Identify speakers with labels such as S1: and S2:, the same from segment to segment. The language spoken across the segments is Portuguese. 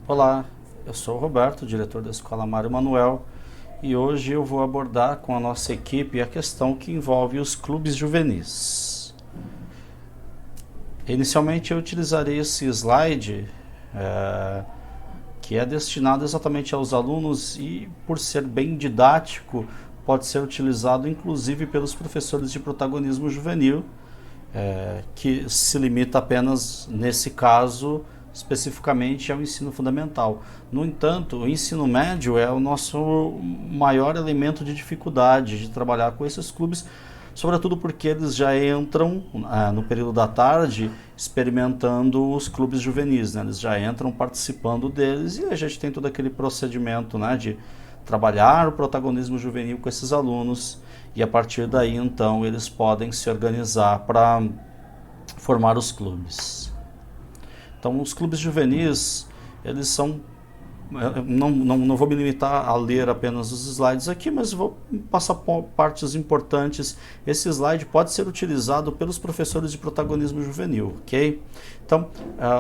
S1: Olá, eu sou o Roberto, diretor da Escola Mário Manuel, e hoje eu vou abordar com a nossa equipe a questão que envolve os clubes juvenis. Inicialmente eu utilizarei esse slide que é destinado exatamente aos alunos e, por ser bem didático, pode ser utilizado inclusive pelos professores de protagonismo juvenil, que se limita apenas, nesse caso, especificamente ao ensino fundamental. No entanto, o ensino médio é o nosso maior elemento de dificuldade de trabalhar com esses clubes, sobretudo porque eles já entram no período da tarde experimentando os clubes juvenis, né? Eles já entram participando deles e a gente tem todo aquele procedimento, né, de trabalhar o protagonismo juvenil com esses alunos e a partir daí então eles podem se organizar para formar os clubes. Então, os clubes juvenis, eles são... não vou me limitar a ler apenas os slides aqui, mas vou passar partes importantes. Esse slide pode ser utilizado pelos professores de protagonismo juvenil, ok? Então,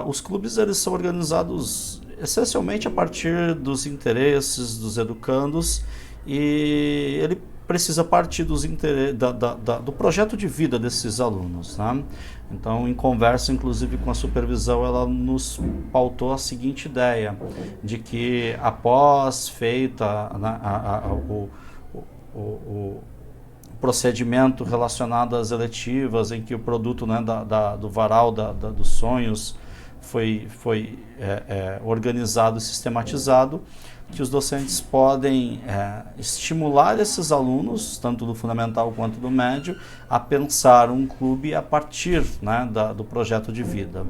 S1: os clubes eles são organizados essencialmente a partir dos interesses dos educandos e ele precisa partir do projeto de vida desses alunos, né? Então, em conversa, inclusive com a supervisão, ela nos pautou a seguinte ideia, de que após feita o procedimento relacionado às eletivas, em que o produto, né, do varal dos sonhos foi organizado e sistematizado, que os docentes podem estimular esses alunos, tanto do fundamental quanto do médio, a pensar um clube a partir, né, do projeto de vida.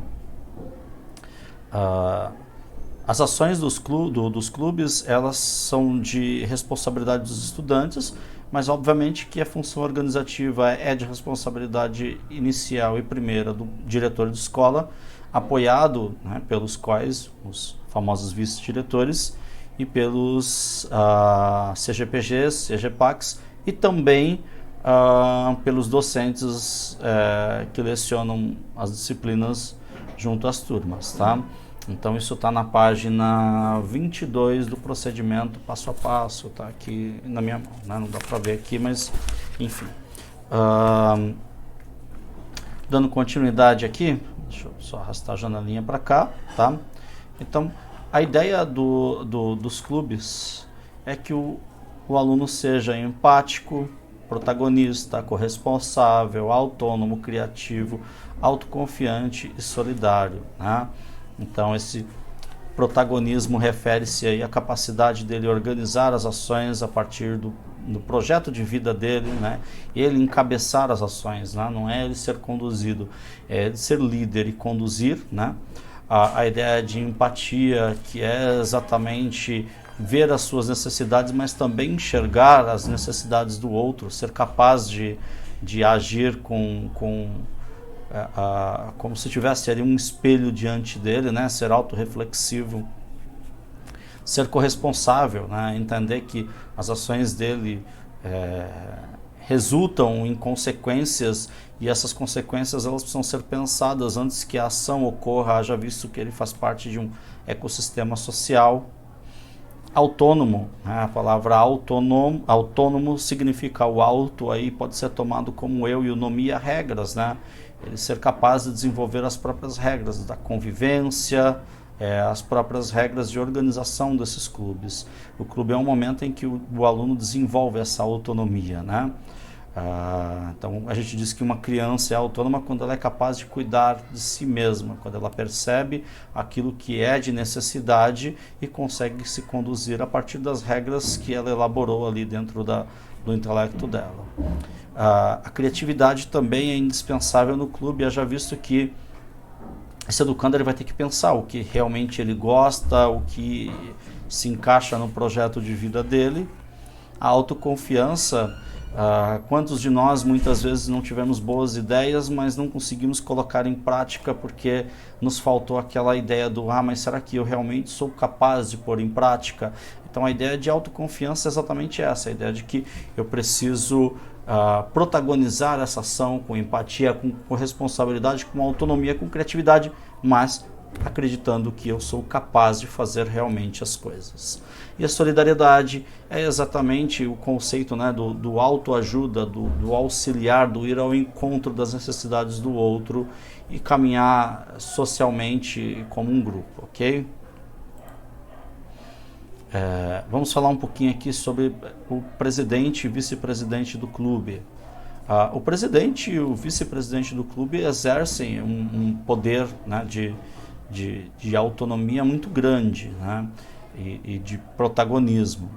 S1: As ações dos clubes, elas são de responsabilidade dos estudantes, mas obviamente que a função organizativa é de responsabilidade inicial e primeira do diretor de escola, apoiado, né, pelos quais os famosos vice-diretores e pelos CGPGs, CGPACs e também pelos docentes que lecionam as disciplinas junto às turmas, tá? Então isso está na página 22 do procedimento passo a passo, tá aqui na minha mão, né? Não dá para ver aqui, mas enfim. Dando continuidade aqui, deixa eu só arrastar a janelinha para cá, tá? Então, a ideia dos clubes é que o aluno seja empático, protagonista, corresponsável, autônomo, criativo, autoconfiante e solidário, né? Então, esse protagonismo refere-se aí à capacidade dele organizar as ações a partir do projeto de vida dele, né? Ele encabeçar as ações, né? Não é ele ser conduzido, é ele ser líder e conduzir, né? A ideia de empatia, que é exatamente ver as suas necessidades, mas também enxergar as necessidades do outro, ser capaz de agir como se tivesse ali um espelho diante dele, né? Ser autorreflexivo, ser corresponsável, né? Entender que as ações dele resultam em consequências e essas consequências elas precisam ser pensadas antes que a ação ocorra, haja visto que ele faz parte de um ecossistema social. Autônomo, né? A palavra autônomo significa o auto, aí pode ser tomado como eu e o nomia regras, né? Ele ser capaz de desenvolver as próprias regras da convivência, as próprias regras de organização desses clubes. O clube é um momento em que o aluno desenvolve essa autonomia, né? Então a gente diz que uma criança é autônoma quando ela é capaz de cuidar de si mesma, quando ela percebe aquilo que é de necessidade e consegue se conduzir a partir das regras que ela elaborou ali dentro do intelecto dela. A criatividade também é indispensável no clube, haja visto que esse educando ele vai ter que pensar o que realmente ele gosta, o que se encaixa no projeto de vida dele. A autoconfiança, quantos de nós muitas vezes não tivemos boas ideias, mas não conseguimos colocar em prática porque nos faltou aquela ideia do mas será que eu realmente sou capaz de pôr em prática? Então a ideia de autoconfiança é exatamente essa, a ideia de que eu preciso protagonizar essa ação com empatia, com responsabilidade, com autonomia, com criatividade, mas acreditando que eu sou capaz de fazer realmente as coisas. E a solidariedade é exatamente o conceito, né, do autoajuda, do auxiliar, do ir ao encontro das necessidades do outro e caminhar socialmente como um grupo, ok? Vamos falar um pouquinho aqui sobre o presidente e vice-presidente do clube. O presidente e o vice-presidente do clube exercem um poder, né, de autonomia muito grande, né, e de protagonismo.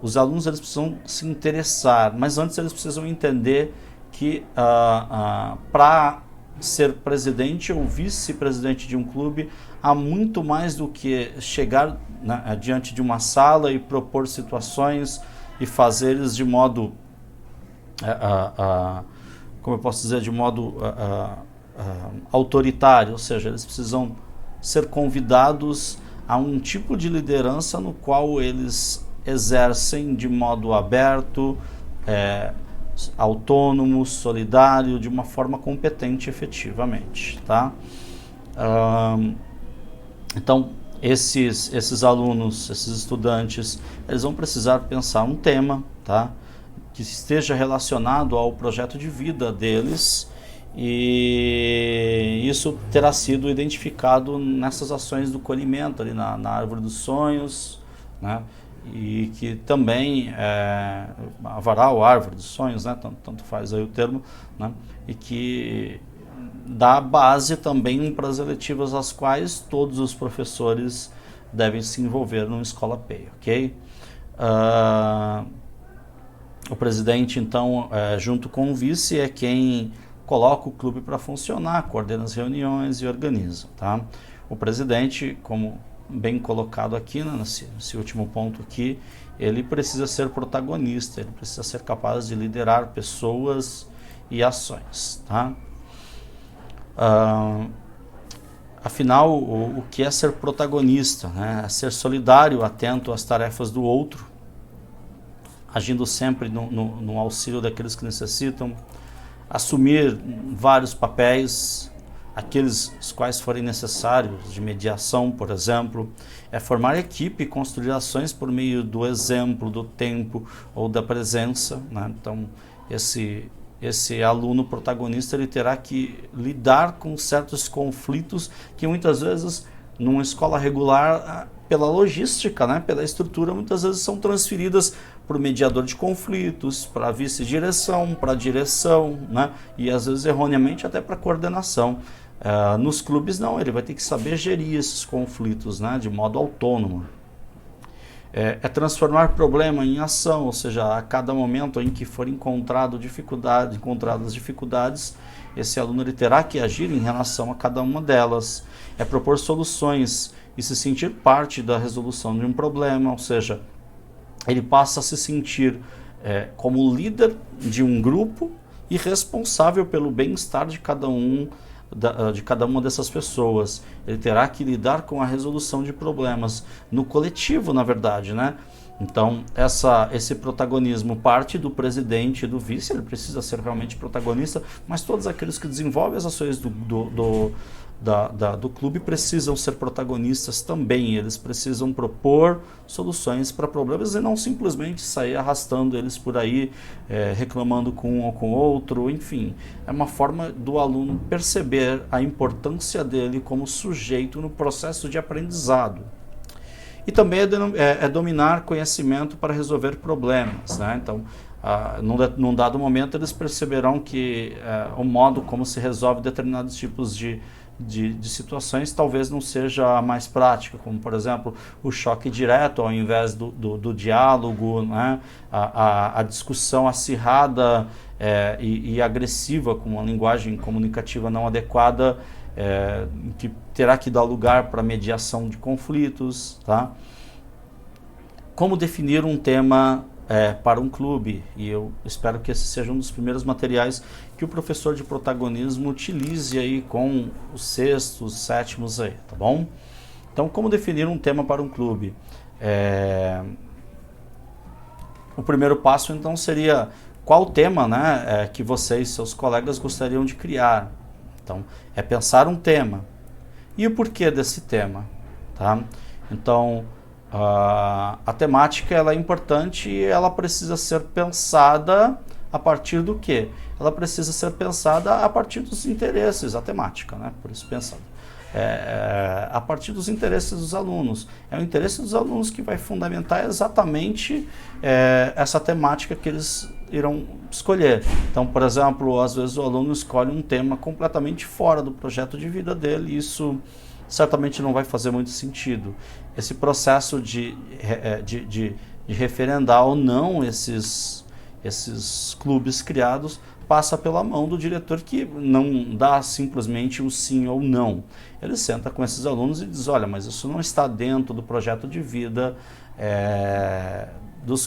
S1: Os alunos eles precisam se interessar, mas antes eles precisam entender que para ser presidente ou vice-presidente de um clube há muito mais do que chegar, né, diante de uma sala e propor situações e fazer eles de modo, como eu posso dizer, de modo autoritário, ou seja, eles precisam ser convidados a um tipo de liderança no qual eles exercem de modo aberto, autônomo, solidário, de uma forma competente efetivamente, tá? Então, esses alunos, esses estudantes, eles vão precisar pensar um tema, tá, que esteja relacionado ao projeto de vida deles, e isso terá sido identificado nessas ações do colhimento ali na Árvore dos Sonhos, né? E que também haverá o Árvore dos Sonhos, né? Tanto faz aí o termo, né? E que dá base também para as eletivas às quais todos os professores devem se envolver numa escola PEI, ok? O presidente, então, junto com o vice, é quem coloca o clube para funcionar, coordena as reuniões e organiza, tá? O presidente, como bem colocado aqui, né, nesse último ponto aqui, ele precisa ser protagonista, ele precisa ser capaz de liderar pessoas e ações, tá? Afinal, o que é ser protagonista, né? É ser solidário, atento às tarefas do outro, agindo sempre no auxílio daqueles que necessitam, assumir vários papéis, aqueles os quais forem necessários, de mediação, por exemplo, formar equipe e construir ações por meio do exemplo, do tempo ou da presença, né? Então, esse aluno protagonista ele terá que lidar com certos conflitos que muitas vezes, numa escola regular, pela logística, né, pela estrutura, muitas vezes são transferidas para o mediador de conflitos, para a vice-direção, para a direção, né, e às vezes erroneamente até para a coordenação. Nos clubes não, ele vai ter que saber gerir esses conflitos, né, de modo autônomo. Transformar problema em ação, ou seja, a cada momento em que for encontradas dificuldades, esse aluno ele terá que agir em relação a cada uma delas. Propor soluções e se sentir parte da resolução de um problema, ou seja, ele passa a se sentir como líder de um grupo e responsável pelo bem-estar de cada uma dessas pessoas. Ele terá que lidar com a resolução de problemas no coletivo, na verdade, né? Então, esse protagonismo parte do presidente e do vice, ele precisa ser realmente protagonista, mas todos aqueles que desenvolvem as ações do clube precisam ser protagonistas também. Eles precisam propor soluções para problemas e não simplesmente sair arrastando eles por aí, reclamando com um ou com outro. Enfim, é uma forma do aluno perceber a importância dele como sujeito no processo de aprendizado. E também dominar conhecimento para resolver problemas, né? Então, num dado momento, eles perceberão que o modo como se resolve determinados tipos de situações talvez não seja a mais prática, como por exemplo o choque direto ao invés do diálogo, né? A discussão acirrada e agressiva com uma linguagem comunicativa não adequada, que terá que dar lugar para mediação de conflitos, tá? Como definir um tema para um clube, e eu espero que esse seja um dos primeiros materiais que o professor de protagonismo utilize aí com os sextos, sétimos aí, tá bom? Então, como definir um tema para um clube? O primeiro passo, então, seria qual tema, né, que você e seus colegas gostariam de criar. Então, pensar um tema. E o porquê desse tema? Tá? Então, a temática ela é importante e ela precisa ser pensada a partir do quê? Ela precisa ser pensada a partir dos interesses, a temática, né? Por isso pensando. A partir dos interesses dos alunos. É o interesse dos alunos que vai fundamentar exatamente essa temática que eles irão escolher. Então, por exemplo, às vezes o aluno escolhe um tema completamente fora do projeto de vida dele, e isso certamente não vai fazer muito sentido. Esse processo de referendar ou não esses clubes criados passa pela mão do diretor, que não dá simplesmente um sim ou não. Ele senta com esses alunos e diz, olha, mas isso não está dentro do projeto de vida, dos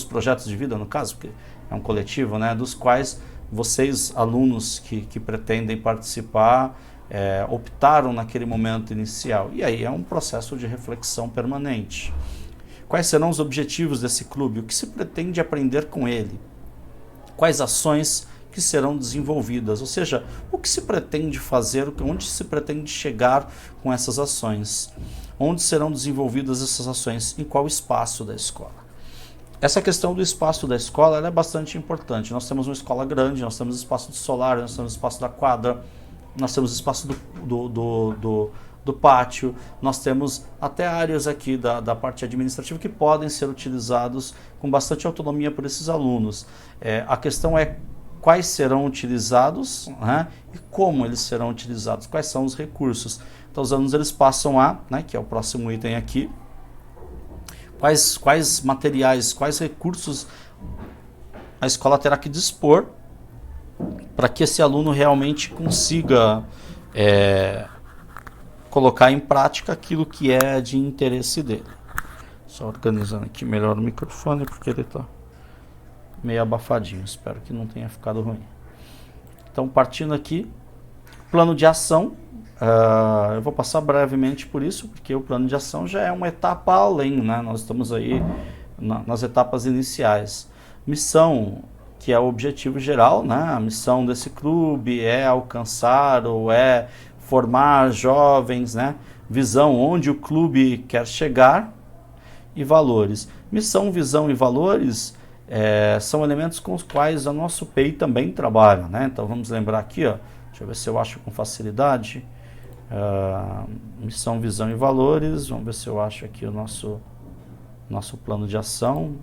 S1: projetos de vida, no caso, porque é um coletivo, né, dos quais vocês, alunos que pretendem participar, optaram naquele momento inicial. E aí é um processo de reflexão permanente. Quais serão os objetivos desse clube? O que se pretende aprender com ele? Quais ações que serão desenvolvidas? Ou seja, o que se pretende fazer, onde se pretende chegar com essas ações? Onde serão desenvolvidas essas ações? Em qual espaço da escola? Essa questão do espaço da escola ela é bastante importante. Nós temos uma escola grande, nós temos espaço do solar, nós temos espaço da quadra, nós temos espaço do pátio, nós temos até áreas aqui da parte administrativa que podem ser utilizados com bastante autonomia por esses alunos. A questão é quais serão utilizados, né, e como eles serão utilizados, quais são os recursos. Então os alunos eles passam né, que é o próximo item aqui, quais materiais, quais recursos a escola terá que dispor para que esse aluno realmente consiga colocar em prática aquilo que é de interesse dele. Só organizando aqui melhor o microfone, porque ele está meio abafadinho, espero que não tenha ficado ruim. Então, partindo aqui, plano de ação, eu vou passar brevemente por isso, porque o plano de ação já é uma etapa além, né? Nós estamos aí nas etapas iniciais. Missão, que é o objetivo geral, né? A missão desse clube é alcançar ou formar jovens, né? Visão, onde o clube quer chegar, e valores. Missão, visão e valores são elementos com os quais a nosso PEI também trabalha, né? Então vamos lembrar aqui, ó, deixa eu ver se eu acho com facilidade. Missão, visão e valores, vamos ver se eu acho aqui o nosso plano de ação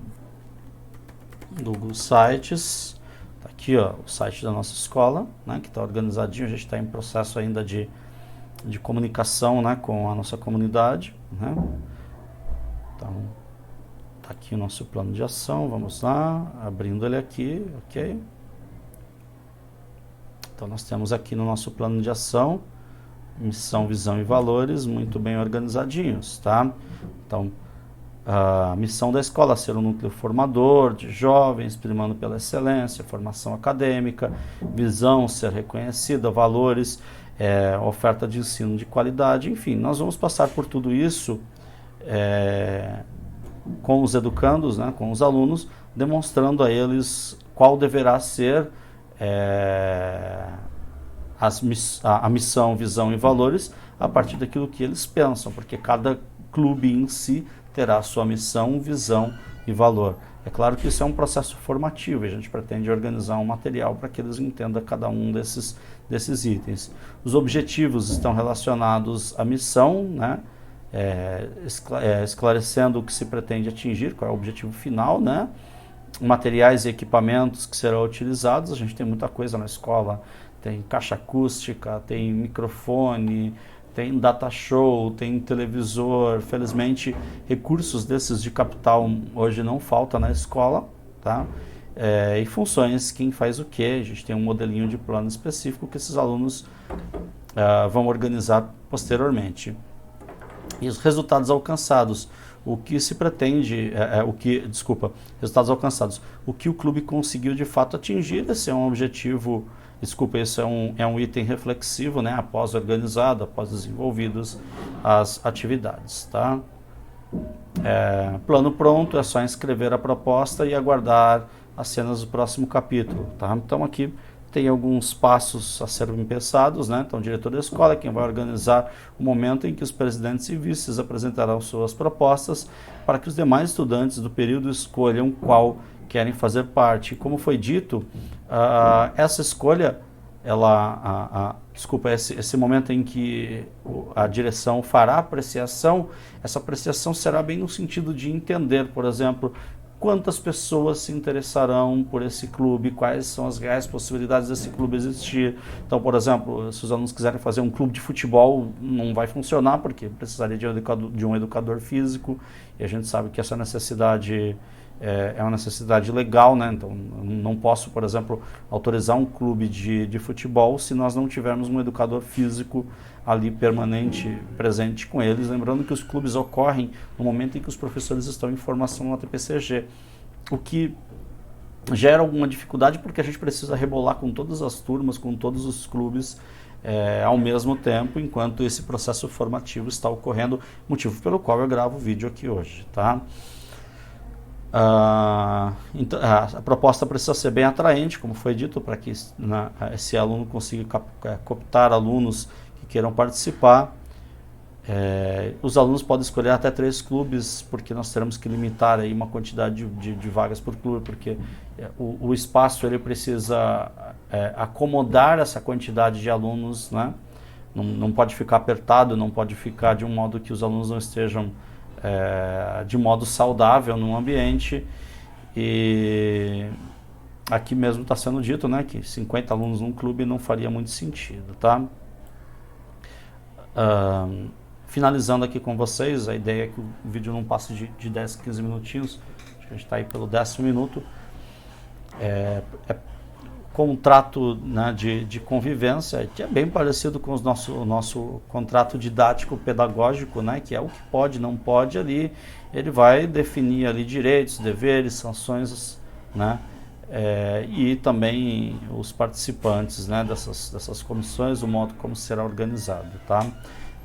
S1: do Google Sites. Tá aqui, ó, o site da nossa escola, né, que está organizadinho. A gente está em processo ainda de comunicação, né, com a nossa comunidade, né? Então tá aqui o nosso plano de ação. Vamos lá, abrindo ele aqui, ok? Então nós temos aqui no nosso plano de ação missão, visão e valores muito bem organizadinhos, tá? Então, a missão da escola é ser um núcleo formador de jovens, primando pela excelência, formação acadêmica, visão, ser reconhecida, valores, oferta de ensino de qualidade, enfim, nós vamos passar por tudo isso com os educandos, né, com os alunos, demonstrando a eles qual deverá ser a missão, visão e valores a partir daquilo que eles pensam, porque cada clube em si terá sua missão, visão e valor. É claro que isso é um processo formativo e a gente pretende organizar um material para que eles entendam cada um desses itens. Os objetivos estão relacionados à missão, né? Esclarecendo o que se pretende atingir, qual é o objetivo final, né? Materiais e equipamentos que serão utilizados. A gente tem muita coisa na escola, tem caixa acústica, tem microfone, tem data show, tem televisor. Felizmente, recursos desses de capital hoje não falta na escola, tá? E funções, quem faz o quê? A gente tem um modelinho de plano específico que esses alunos vão organizar posteriormente. E os resultados alcançados, o que se pretende, resultados alcançados, o que o clube conseguiu de fato atingir. Esse é um objetivo, esse é um item reflexivo, né, após organizado, após desenvolvidas as atividades, tá? Plano pronto, é só inscrever a proposta e aguardar as cenas do próximo capítulo, tá? Então aqui tem alguns passos a serem pensados, né? Então, o diretor da escola é quem vai organizar o momento em que os presidentes e vices apresentarão suas propostas para que os demais estudantes do período escolham qual querem fazer parte. Como foi dito, essa escolha, esse momento em que a direção fará apreciação, essa apreciação será bem no sentido de entender, por exemplo, quantas pessoas se interessarão por esse clube, quais são as reais possibilidades desse clube existir. Então, por exemplo, se os alunos quiserem fazer um clube de futebol, não vai funcionar, porque precisaria de um educador físico, e a gente sabe que essa necessidade é uma necessidade legal, né? Então, não posso, por exemplo, autorizar um clube de futebol se nós não tivermos um educador físico ali permanente, presente com eles. Lembrando que os clubes ocorrem no momento em que os professores estão em formação na TPCG, o que gera alguma dificuldade porque a gente precisa rebolar com todas as turmas, com todos os clubes ao mesmo tempo, enquanto esse processo formativo está ocorrendo, motivo pelo qual eu gravo o vídeo aqui hoje, tá? Então, a proposta precisa ser bem atraente, como foi dito, para que esse aluno consiga cooptar alunos que queiram participar. Os alunos podem escolher até 3 clubes, porque nós teremos que limitar aí uma quantidade de vagas por clube, porque o espaço ele precisa acomodar essa quantidade de alunos, né? Não pode ficar apertado, não pode ficar de um modo que os alunos não estejam de modo saudável no ambiente. E aqui mesmo está sendo dito, né, que 50 alunos num clube não faria muito sentido, tá? Finalizando aqui com vocês, a ideia é que o vídeo não passe de 10, 15 minutinhos, acho que a gente está aí pelo 10º minuto. Contrato, né, de convivência, que é bem parecido com o nosso contrato didático-pedagógico, né, que é o que pode, não pode ali, ele vai definir ali direitos, deveres, sanções, né, e também os participantes, né, dessas comissões, o modo como será organizado, tá?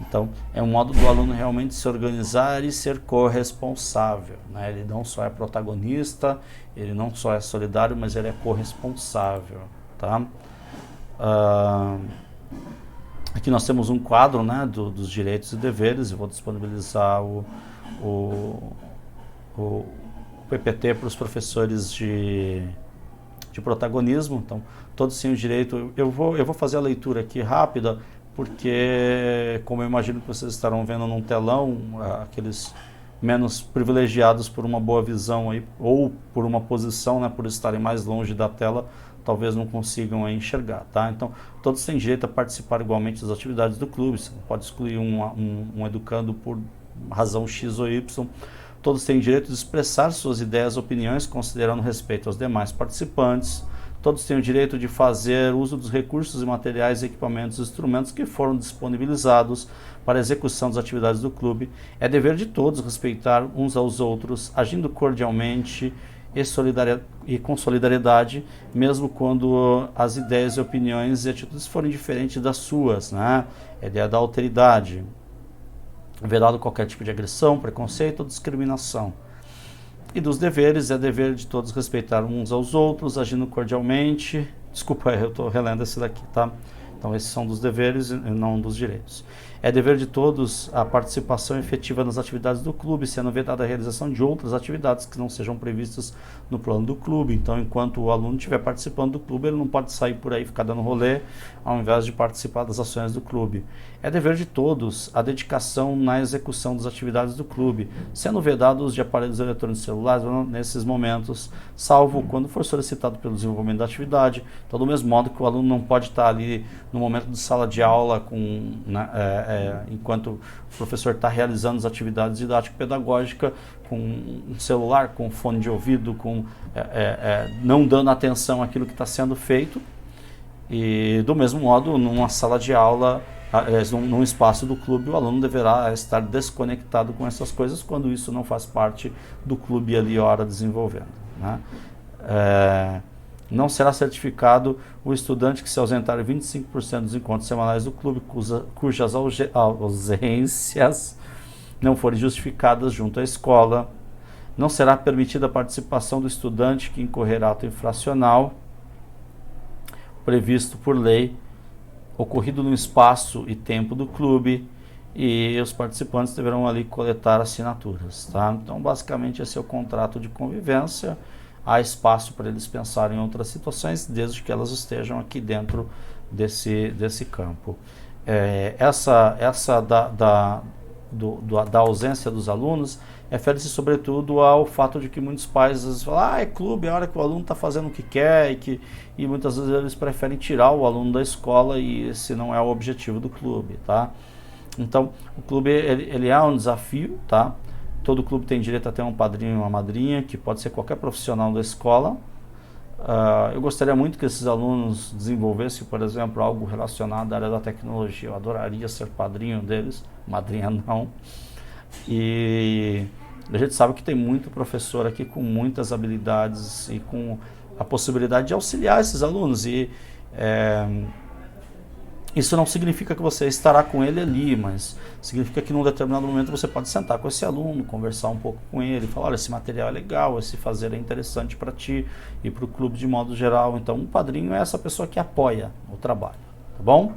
S1: Então, é um modo do aluno realmente se organizar e ser corresponsável, né? Ele não só é protagonista, ele não só é solidário, mas ele é corresponsável, tá? Aqui nós temos um quadro, né, dos direitos e deveres. Eu vou disponibilizar o PPT para os professores de protagonismo. Então, todos têm o direito. Eu vou fazer a leitura aqui rápida, porque, como eu imagino que vocês estarão vendo num telão, aqueles menos privilegiados por uma boa visão aí, ou por uma posição, né, por estarem mais longe da tela, talvez não consigam enxergar, tá? Então, todos têm direito a participar igualmente das atividades do clube. Você não pode excluir um educando por razão X ou Y. Todos têm direito de expressar suas ideias e opiniões, considerando respeito aos demais participantes. Todos têm o direito de fazer uso dos recursos e materiais, equipamentos e instrumentos que foram disponibilizados para a execução das atividades do clube. É dever de todos respeitar uns aos outros, agindo cordialmente e com solidariedade, mesmo quando as ideias, opiniões e atitudes forem diferentes das suas, né? É a ideia da alteridade. Vedado qualquer tipo de agressão, preconceito ou discriminação. E dos deveres, é dever de todos respeitar uns aos outros, agindo cordialmente. Desculpa, eu estou relendo esse daqui, tá? Então, esses são dos deveres e não dos direitos. É dever de todos a participação efetiva nas atividades do clube, sendo vedada a realização de outras atividades que não sejam previstas no plano do clube. Então, enquanto o aluno estiver participando do clube, ele não pode sair por aí e ficar dando rolê, ao invés de participar das ações do clube. É dever de todos a dedicação na execução das atividades do clube, sendo vedados os de aparelhos eletrônicos celulares nesses momentos, salvo quando for solicitado pelo desenvolvimento da atividade. Então, do mesmo modo que o aluno não pode estar ali no momento de sala de aula, enquanto o professor está realizando as atividades didático-pedagógicas, com um celular, com fone de ouvido, não dando atenção àquilo que está sendo feito. E, do mesmo modo, numa sala de aula, num espaço do clube, o aluno deverá estar desconectado com essas coisas quando isso não faz parte do clube ali a hora desenvolvendo, né? Não será certificado o estudante que se ausentar 25% dos encontros semanais do clube, cujas ausências não forem justificadas junto à escola. Não será permitida a participação do estudante que incorrer ato infracional. previsto por lei, ocorrido no espaço e tempo do clube, e os participantes deverão ali coletar assinaturas, tá? Então, basicamente, esse é o contrato de convivência. Há espaço para eles pensarem em outras situações, desde que elas estejam aqui dentro desse campo. Essa da ausência dos alunos refere-se sobretudo ao fato de que muitos pais às vezes falam, é clube, é a hora que o aluno está fazendo o que quer, e muitas vezes eles preferem tirar o aluno da escola, e esse não é o objetivo do clube, tá? Então, o clube ele é um desafio, tá? Todo clube tem direito a ter um padrinho e uma madrinha, que pode ser qualquer profissional da escola. Eu gostaria muito que esses alunos desenvolvessem, por exemplo, algo relacionado à área da tecnologia. Eu adoraria ser padrinho deles, madrinha não. E a gente sabe que tem muito professor aqui com muitas habilidades e com a possibilidade de auxiliar esses alunos. E isso não significa que você estará com ele ali, mas significa que num determinado momento você pode sentar com esse aluno, conversar um pouco com ele, falar, olha, esse material é legal, esse fazer é interessante para ti e para o clube de modo geral. Então, um padrinho é essa pessoa que apoia o trabalho, tá bom?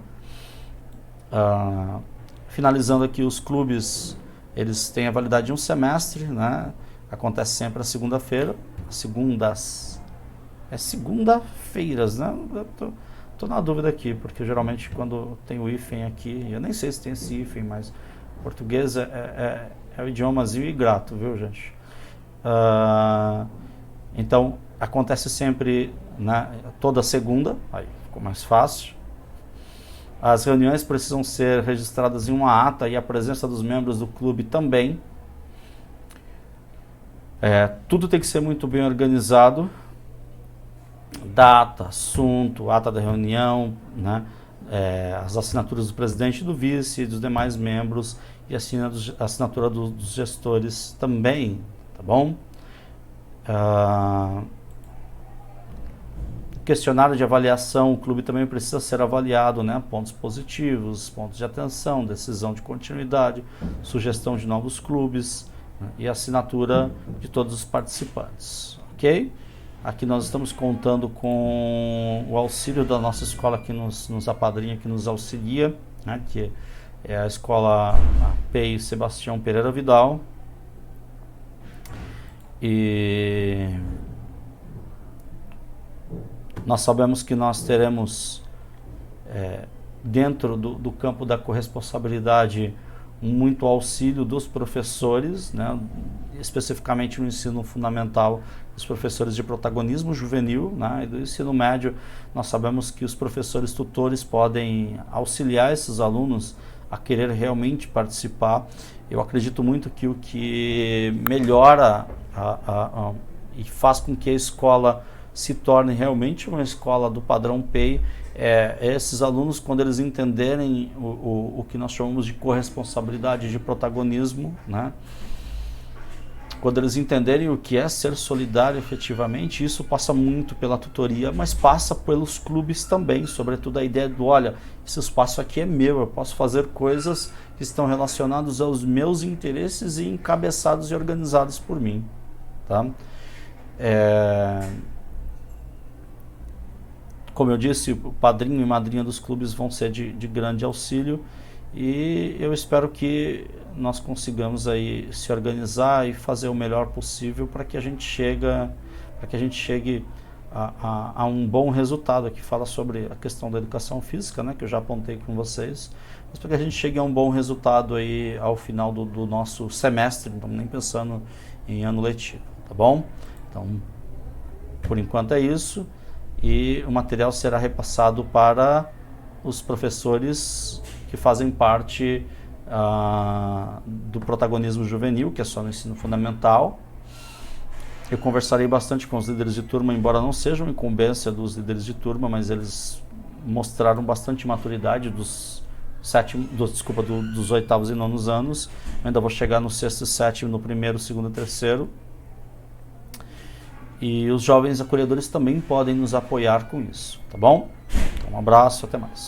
S1: Finalizando aqui, os clubes, eles têm a validade de um semestre, né? Acontece sempre a segunda-feira, segunda-feiras, né? Estou na dúvida aqui, porque geralmente quando tem o hífen aqui, eu nem sei se tem esse hífen, mas português é o idiomazinho ingrato, viu, gente? Então, acontece sempre, né, toda segunda, aí ficou mais fácil. As reuniões precisam ser registradas em uma ata e a presença dos membros do clube também. Tudo tem que ser muito bem organizado. Data, assunto, ata da reunião, né? As assinaturas do presidente e do vice e dos demais membros, e a assinatura dos gestores também, tá bom? Questionário de avaliação, o clube também precisa ser avaliado, né? Pontos positivos, pontos de atenção, decisão de continuidade, sugestão de novos clubes, né? E assinatura de todos os participantes, ok? Aqui nós estamos contando com o auxílio da nossa escola que nos apadrinha, que nos auxilia, né, que é a escola PEI Sebastião Pereira Vidal. E nós sabemos que nós teremos, dentro do campo da corresponsabilidade, muito auxílio dos professores, né, especificamente no ensino fundamental, os professores de protagonismo juvenil, né, e do ensino médio. Nós sabemos que os professores tutores podem auxiliar esses alunos a querer realmente participar. Eu acredito muito que o que melhora e faz com que a escola se torne realmente uma escola do padrão PEI esses alunos, quando eles entenderem o que nós chamamos de corresponsabilidade, de protagonismo, né? Quando eles entenderem o que é ser solidário efetivamente, isso passa muito pela tutoria, mas passa pelos clubes também, sobretudo a ideia do, olha, esse espaço aqui é meu, eu posso fazer coisas que estão relacionadas aos meus interesses e encabeçados e organizados por mim, tá? Como eu disse, o padrinho e madrinha dos clubes vão ser de grande auxílio, e eu espero que nós consigamos aí se organizar e fazer o melhor possível para que a gente chegue a um bom resultado. Aqui fala sobre a questão da educação física, né, que eu já apontei com vocês, mas para que a gente chegue a um bom resultado aí ao final do nosso semestre, não estamos nem pensando em ano letivo, tá bom? Então, por enquanto é isso, e o material será repassado para os professores que fazem parte do protagonismo juvenil, que é só no ensino fundamental. Eu conversarei bastante com os líderes de turma, embora não sejam incumbência dos líderes de turma, mas eles mostraram bastante maturidade dos oitavos e nonos anos. Eu ainda vou chegar no sexto e sétimo, no primeiro, segundo e terceiro. E os jovens acolhedores também podem nos apoiar com isso, tá bom? Então, um abraço, até mais.